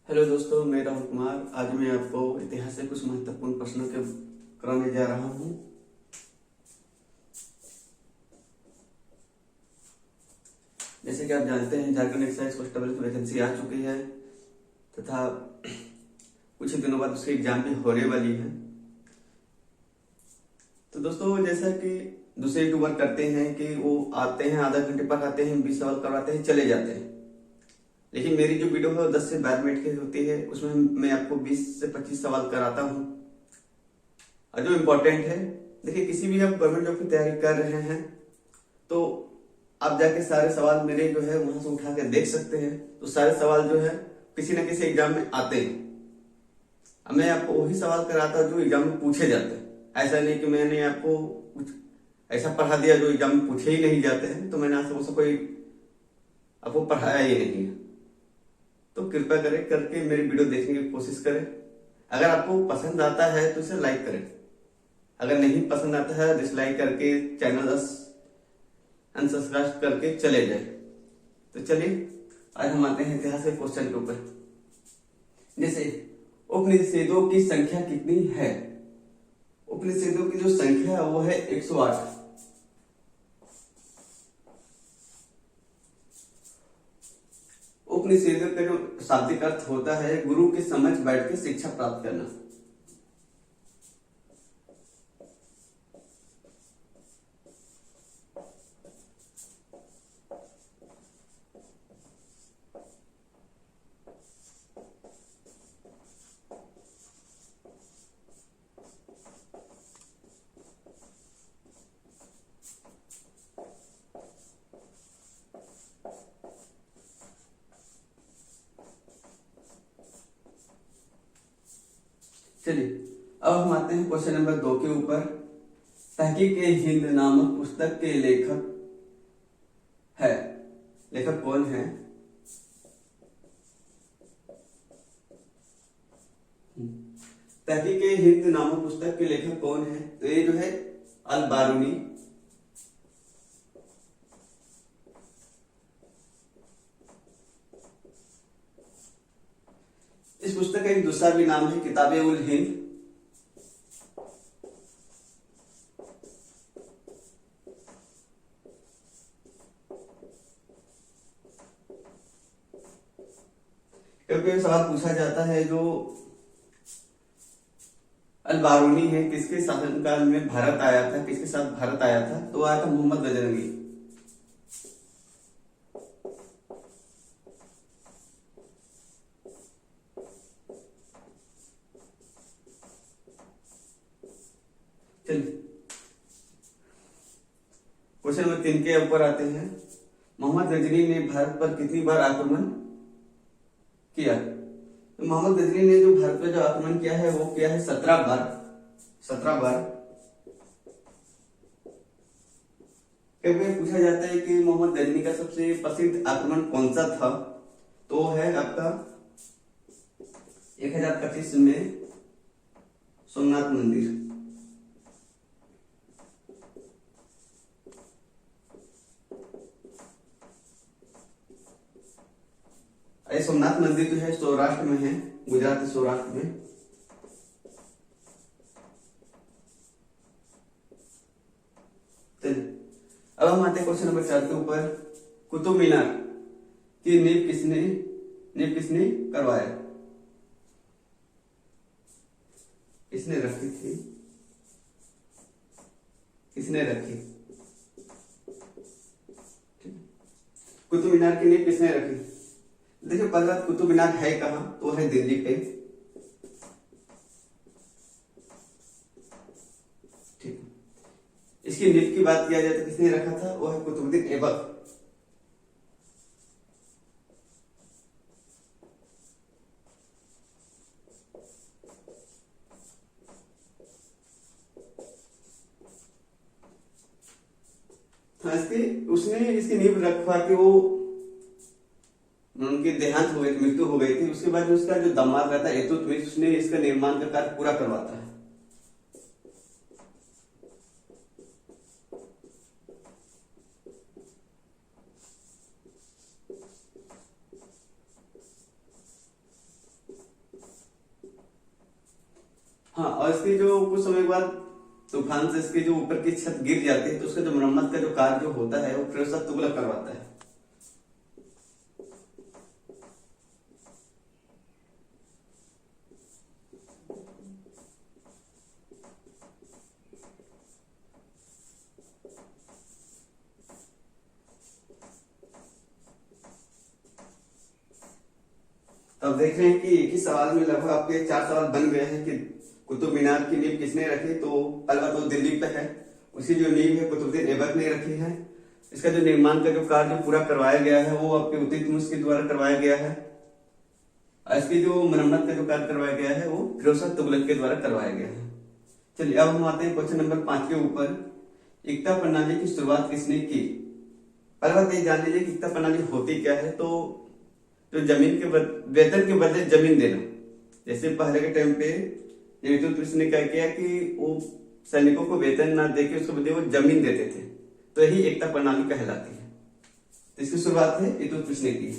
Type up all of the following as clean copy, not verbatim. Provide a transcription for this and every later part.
Hello दोस्तों, मैं राहुल कुमार। आज मैं आपको इतिहास से कुछ महत्वपूर्ण प्रश्नों के कराने जा रहा हूँ। जैसे कि आप जानते हैं, झारखंड एक्साइज कांस्टेबल की वैकेंसी आ चुकी है तथा कुछ ही दिनों बाद उसकी एग्जाम भी होने वाली है। तो दोस्तों, जैसा कि दूसरे यूट्यूबर करते हैं कि वो आते हैं, आधा घंटे पढ़ाते हैं, 20 सवाल करवाते हैं, चले जाते हैं। लेकिन मेरी जो वीडियो है 10 से 12 मिनट की होती है, उसमें मैं आपको 20 से 25 सवाल कराता हूँ और जो इम्पोर्टेंट है। देखिए, किसी भी आप गवर्नमेंट जॉब की तैयारी कर रहे हैं तो आप जाके सारे सवाल मेरे जो है वहां से उठा के देख सकते हैं। तो सारे सवाल जो है किसी ना किसी एग्जाम में आते हैं। अब मैं आपको वही सवाल कराता हूँ जो एग्जाम में पूछे जाते हैं। ऐसा नहीं कि मैंने आपको कुछ ऐसा पढ़ा दिया जो एग्जाम में पूछे ही नहीं जाते हैं, तो मैंने आज तक उसको कोई आपको पढ़ाया ही नहीं है। तो कृपया करें करके मेरी वीडियो देखने की कोशिश करें। अगर आपको पसंद आता है तो इसे लाइक करें, अगर नहीं पसंद आता है डिसलाइक करके चैनल अनसब्सक्राइब करके चले जाए। तो चलिए, आज हम आते हैं इतिहास के क्वेश्चन के ऊपर। जैसे उपनिषेदों की संख्या कितनी है? उपनिषेदों की जो संख्या है वो है 108। उपनिषेदों का जो शाब्दिक अर्थ होता है गुरु के समक्ष बैठ के शिक्षा प्राप्त करना। चलिए, अब हम आते हैं क्वेश्चन नंबर 2 के ऊपर। तहकीक ए हिंद नामक पुस्तक के लेखक है। लेखक कौन है? तहकीक ए हिंद नामक पुस्तक के लेखक कौन है? तो ये जो है अल बारूनी। इस पुस्तक का एक दूसरा भी नाम है किताबे उल हिंद। क्योंकि सवाल पूछा जाता है जो अल बारूनी है किसके शासनकाल में भारत आया था, किसके साथ भारत आया था? तो आया था मोहम्मद गजनवी। चलिए, क्वेश्चन नंबर 3 के ऊपर आते हैं। मोहम्मद गजनी ने भारत पर कितनी बार आक्रमण किया? तो मोहम्मद गजनी ने जो भारत पर जो आक्रमण किया है वो किया है 17 बार। 17 बार। क्योंकि पूछा जाता है कि मोहम्मद गजनी का सबसे प्रसिद्ध आक्रमण कौन सा था, तो है आपका 1025 में सोमनाथ मंदिर। सोमनाथ मंदिर जो है सौराष्ट्र में है, गुजरात के सौराष्ट्र में। चलिए, अब हम आते हैं क्वेश्चन नंबर 4 के ऊपर। कुतुब मीनार की नींव किसने करवाया? किसने रखी थी? किसने रखी? कुतुब मीनार की नींव किसने रखी? देखिए, पहला कुतुब मीनार है कहाँ? तो है दिल्ली पे। ठीक है। इसकी नींव की बात किया जाए तो किसने रखा था? वो है कुतुबुद्दीन ऐबक। हाँ, उसने इसकी नींव रखवा के वो उनकी देहांत हो गई, मृत्यु हो गई थी। उसके बाद उसका जो दामाद रहता है इल्तुतमिश, उसने इसका निर्माण का कार्य पूरा करवाता है। हाँ, और इसकी जो कुछ समय के बाद तूफान से इसकी जो ऊपर की छत गिर जाती है तो उसका जो मरम्मत का जो कार्य जो होता है वो फिरोज तुगलक करवाता है। तो अब देख रहे हैं कि एक ही सवाल में लगभग आपके 4 सवाल बन गए हैं कि कुतुब मीनार की नींव किसने रखी। तो पहला बात तो दिल्ली पे है, उसकी जो नींव है कुतुबुद्दीन ऐबक ने रखी है। इसका जो निर्माण का जो कार्य पूरा करवाया गया है वो आपके इल्तुतमिश के द्वारा करवाया गया है। और इसकी जो मरम्मत का जो कार्य करवाया गया है वो फिरोज शाह तुगलक के द्वारा करवाया गया है। चलिए अब हम आते हैं क्वेश्चन नंबर 5 के ऊपर। एकता प्रणाली की शुरुआत किसने की? पहला बात ये जान लीजिए कि एकता प्रणाली होती क्या है। तो जो जमीन के वेतन के बदले जमीन देना, जैसे पहले के टाइम पे इल्तुतमिश ने क्या किया कि वो सैनिकों को वेतन ना देके उसके बदले वो जमीन देते थे, तो यही एकता प्रणाली कहलाती है। तो इसकी शुरुआत है इल्तुतमिश ने की।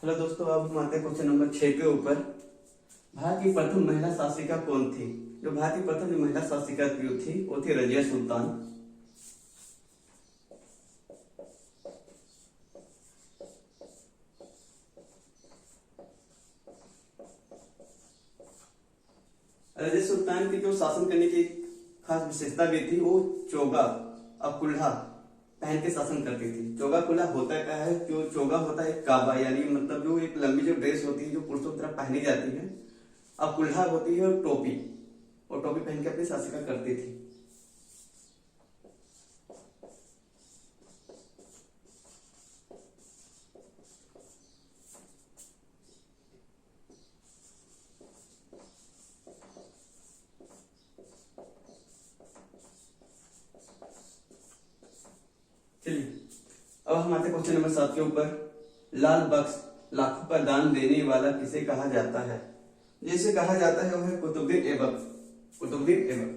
हेलो दोस्तों, अब हम आते हैं क्वेश्चन नंबर 6 के ऊपर। भारत की प्रथम महिला शासिका कौन थी? जो भारत की प्रथम महिला शासिका थी वो थी रजिया सुल्तान। रजिया सुल्तान की जो शासन करने की खास विशेषता भी थी, वो चोगा और कुल्हा पहन के शासन करती थी। चोगा कुल्हा होता क्या है? जो चोगा होता है काबा, यानी मतलब जो एक लंबी जो ड्रेस होती है जो पुरुषों की तरफ पहनी जाती है। अब कुल्हा होती है टोपी, और टोपी पहन के अपनी शासिका करती थी। चलिए अब हम आते हैं क्वेश्चन नंबर 7 के ऊपर। लाल बख्श लाखों का दान देने वाला किसे कहा जाता है? जिसे कहा जाता है वो है कुतुबुद्दीन ऐबक। कुतुबुद्दीन ऐबक।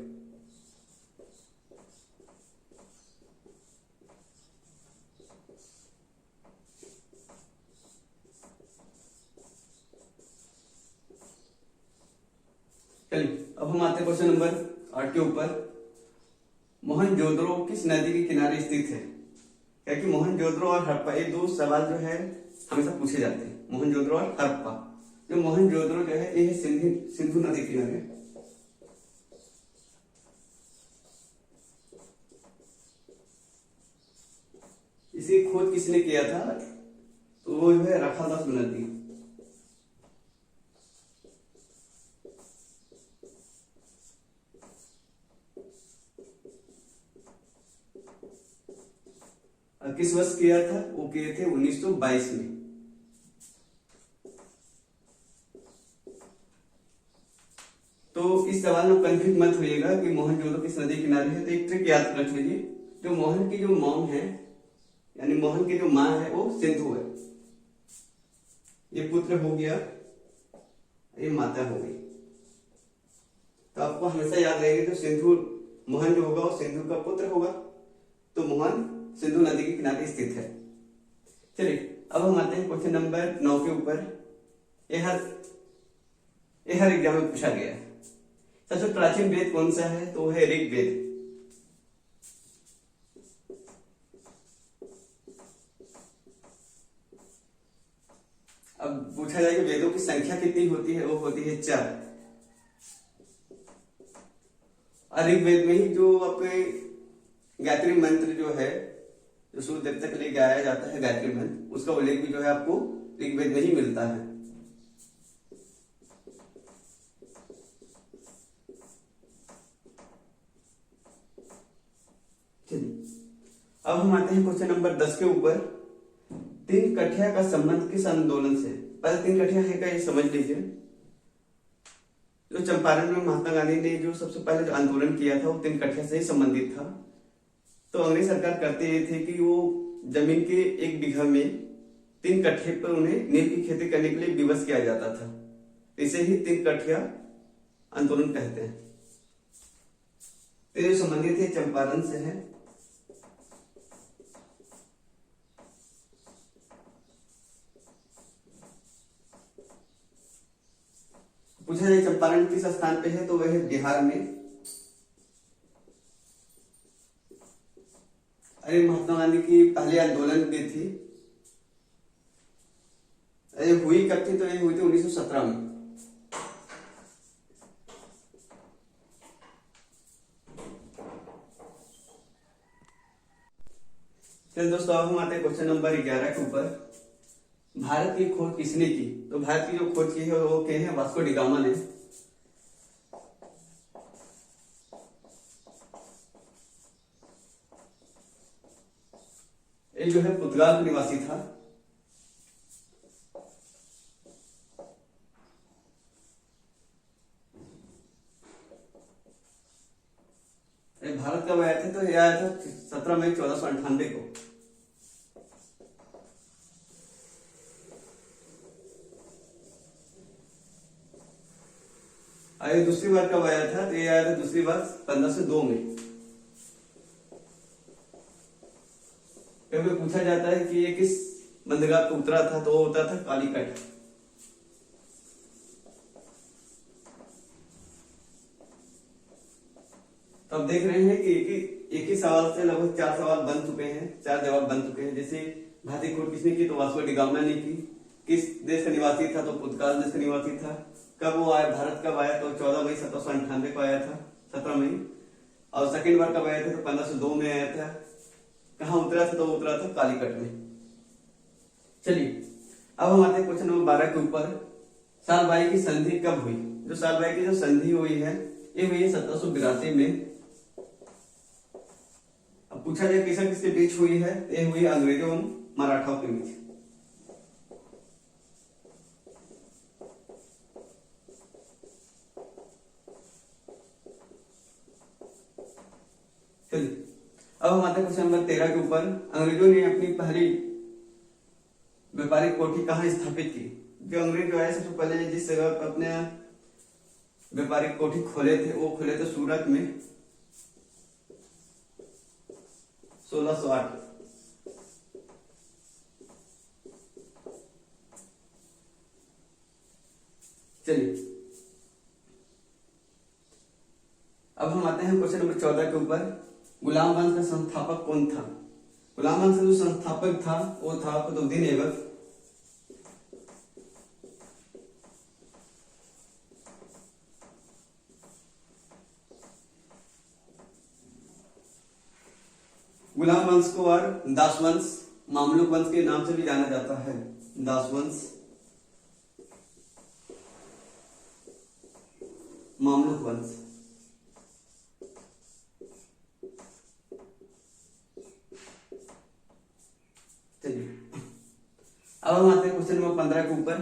चलिए अब हम आते हैं क्वेश्चन नंबर 8 के ऊपर। मोहनजोदड़ो किस नदी के किनारे स्थित है? क्या कि मोहनजोदड़ो और हड़प्पा, ये दो सवाल जो है हमेशा पूछे जाते हैं। मोहनजोदड़ो और हड़प्पा। जो मोहनजोदड़ो जो है ये है सिंधु नदी किनारे। इसी खोज किसने किया था? तो वो है राखादास बनर्जी। किस वर्ष किया था? वो किए थे 1922 में। तो इस सवाल में कंफ्यूज मत होइएगा कि मोहनजोदड़ो किस नदी किनारे है। तो एक ट्रिक याद रख लीजिए, जो मोहन की जो मॉम है, यानी मोहन की जो माँ है वो सिंधु है। ये पुत्र हो गया, ये माता हो गई। तो आपको हमेशा याद रहेगा जो सिंधु, मोहन जो होगा वो सिंधु का पुत्र होगा। तो मोहन सिंधु नदी के किनारे स्थित है। चलिए अब हम आते हैं क्वेश्चन नंबर 9 के ऊपर। यह हर एग्जाम में पूछा गया है। सबसे प्राचीन वेद कौन सा है? तो है ऋग्वेद। अब पूछा जाए कि वेदों की संख्या कितनी होती है? वो होती है 4। और ऋग्वेद में ही जो आपके गायत्री मंत्र जो है, जो सूर्य देवता के लिए गाया जाता है गायत्री मंत्र, उसका उल्लेख भी जो है आपको ऋग्वेद में ही मिलता है। चलिए अब हम आते हैं क्वेश्चन नंबर 10 के ऊपर। 3 कठिया का संबंध किस आंदोलन से? पहले 3 कठिया है क्या ये समझ लीजिए। जो चंपारण में महात्मा गांधी ने जो सबसे पहले जो आंदोलन किया था वो 3 कट्ठे से ही संबंधित था। तो अंग्रेज सरकार करते ये थे कि वो जमीन के 1 बीघा में 3 कट्ठे पर उन्हें नील की खेती करने के लिए विवश किया जाता था। इसे ही 3 कट्ठिया आंदोलन कहते हैं। तो ये संबंधित है चंपारण से है। पूछा जाए चंपारण किस स्थान पे है, तो वह है बिहार में। अरे महात्मा गांधी की पहले आंदोलन भी थी, अरे हुई कब थी, तो ये हुई थी 1917 में। चलिए दोस्तों, अब हम आते हैं क्वेश्चन नंबर 11 के ऊपर। भारत की खोज किसने की? तो भारत की जो खोज की है वो के हैं वास्को डी गामा ने। ये जो है पुर्तगाल का निवासी था। भारत कब आया था? तो ये आया था 17 मई 1498 को। आगे दूसरी बार कब आया था? तो ये आया था दूसरी बार 1502 में। कभी पूछा जाता है कि ये किस बंदरगाह पर उतरा था, तो वो उतरा था कालीकट। तो अब देख रहे हैं कि एक ही सवाल से लगभग 4 सवाल बन चुके हैं, 4 जवाब बन चुके हैं। जैसे भारतीय खोज किसने की? तो वास्को डी गामा ने की। किस देश का निवासी था? तो पुर्तगाल देश का निवासी था। कब वो आया, भारत कब आया? तो 14 मई 1798 को आया था, 17 मई। और सेकंड बार कब आया था? तो 1502 में आया था। कहाँ उतरा था? तो उतरा था कालीकट में। चलिए अब हम आते हैं क्वेश्चन नंबर 12 के ऊपर। सालबाई की संधि कब हुई? जो सालबाई की जो संधि हुई है ये हुई है 1782 में। अब पूछा जाए किसके किसके बीच हुई है? ये हुई अंग्रेजों और मराठाओं के बीच। चलिए अब हम आते हैं क्वेश्चन नंबर 13 के ऊपर। अंग्रेजों ने अपनी पहली व्यापारिक कोठी कहाँ स्थापित की? जो अंग्रेज जो आए सबसे पहले जिस जगह पर अपने व्यापारिक कोठी खोले थे वो खोले थे सूरत में 1608। चलिए अब हम आते हैं क्वेश्चन नंबर 14 के ऊपर। गुलाम वंश का संस्थापक कौन था? गुलाम वंश का जो संस्थापक था वो था कुतुबुद्दीन ऐबक। गुलाम वंश को और दास वंश, मामलुक वंश के नाम से भी जाना जाता है। दास वंश, मामलुक वंश। चलिए अब हम आते हैं क्वेश्चन नंबर 15 के ऊपर।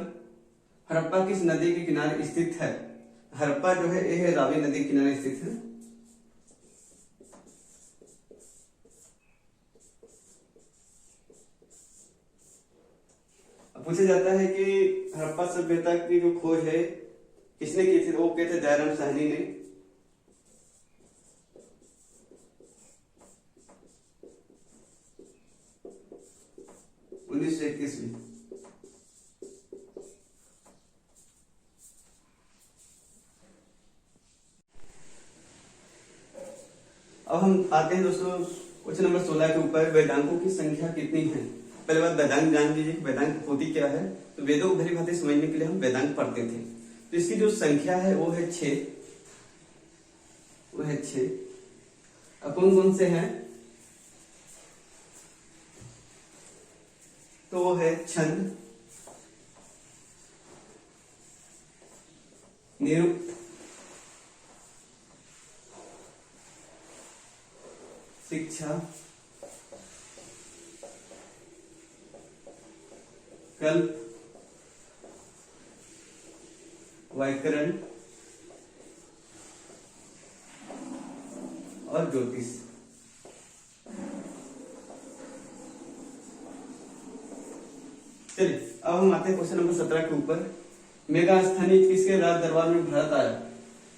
हड़प्पा किस नदी के किनारे स्थित है? हड़प्पा जो है ये रावी नदी के किनारे स्थित है। पूछा जाता है कि हड़प्पा सभ्यता की जो खोज है किसने की थी? वो कहते दयाराम साहनी ने। उन्नीस सौ 21 में। अब हम आते हैं दोस्तों क्वेश्चन नंबर 16 के ऊपर। वेदांतों की संख्या कितनी है? पहले बात वेदांत जान लीजिए, वेदांत होती क्या है। तो वेदों को भली भांति समझने के लिए हम वेदांत पढ़ते थे। तो इसकी जो संख्या है वो है 6। वो है 6। अब कौन कौन से हैं? तो वो है छंद, निरुक्त, शिक्षा, कल्प, व्याकरण, और ज्योतिष। चलिए अब हम आते हैं क्वेश्चन नंबर 17 के ऊपर। मेघास्थनीज किसके राज दरबार में भारत आया?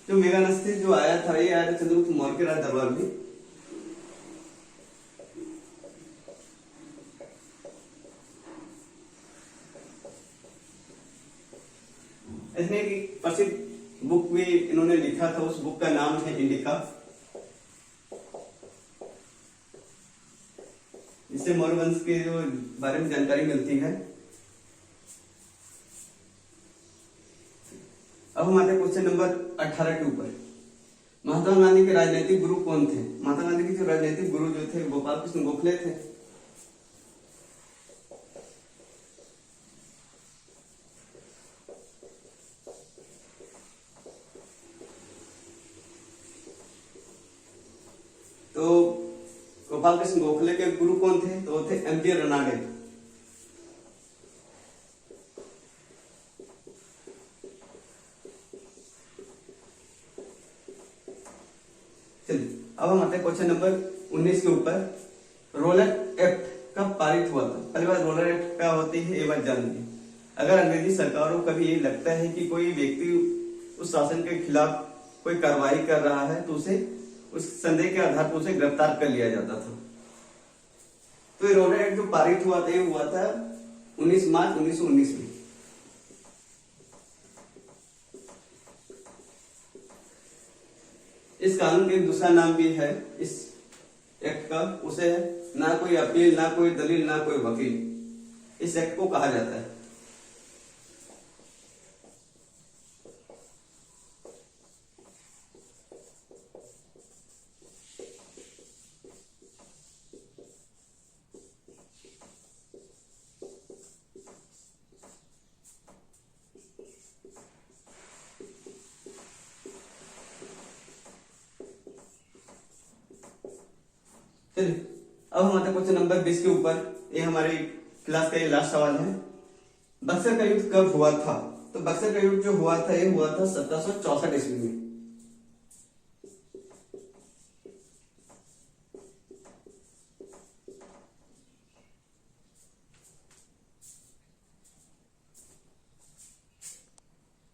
जो मेघास्थनीज जो आया था, ये आया था चंद्रगुप्त मौर्य के राज दरबार में। इसने एक प्रसिद्ध बुक भी इन्होंने लिखा था, उस बुक का नाम है इंडिका। इससे मौर्य वंश के जो बारे में जानकारी मिलती है। अब हम आते हैं क्वेश्चन नंबर 18 के ऊपर। महात्मा गांधी के राजनीतिक गुरु कौन थे? महात्मा गांधी के जो राजनीतिक गुरु जो थे गोपाल कृष्ण गोखले थे। तो गोपाल कृष्ण गोखले के गुरु कौन थे? तो थे एमजी रनाडे। चलिए अब हम आते हैं क्वेश्चन नंबर 19 के ऊपर। रोलर एक्ट कब पारित हुआ था? पहली बात रोलर एक्ट क्या होती है ये बात जान लीजिए। अगर अंग्रेजी सरकारों को कभी ये लगता है कि कोई व्यक्ति उस शासन के खिलाफ कोई कार्रवाई कर रहा है तो उसे उस संदेह के आधार पर उसे गिरफ्तार कर लिया जाता था। तो ये रोलर एक्ट जो पारित हुआ था ये हुआ था 19 मार्च 1919 में। इस कानून का एक दूसरा नाम भी है इस एक्ट का, उसे ना कोई अपील, ना कोई दलील, ना कोई वकील, इस एक्ट को कहा जाता है। चलिए अब हम आते हैं क्वेश्चन नंबर 20 के ऊपर। ये हमारी क्लास का ये लास्ट सवाल है। बक्सर का युद्ध कब हुआ था? तो बक्सर का युद्ध जो हुआ था ये हुआ था 1764 ईस्वी में।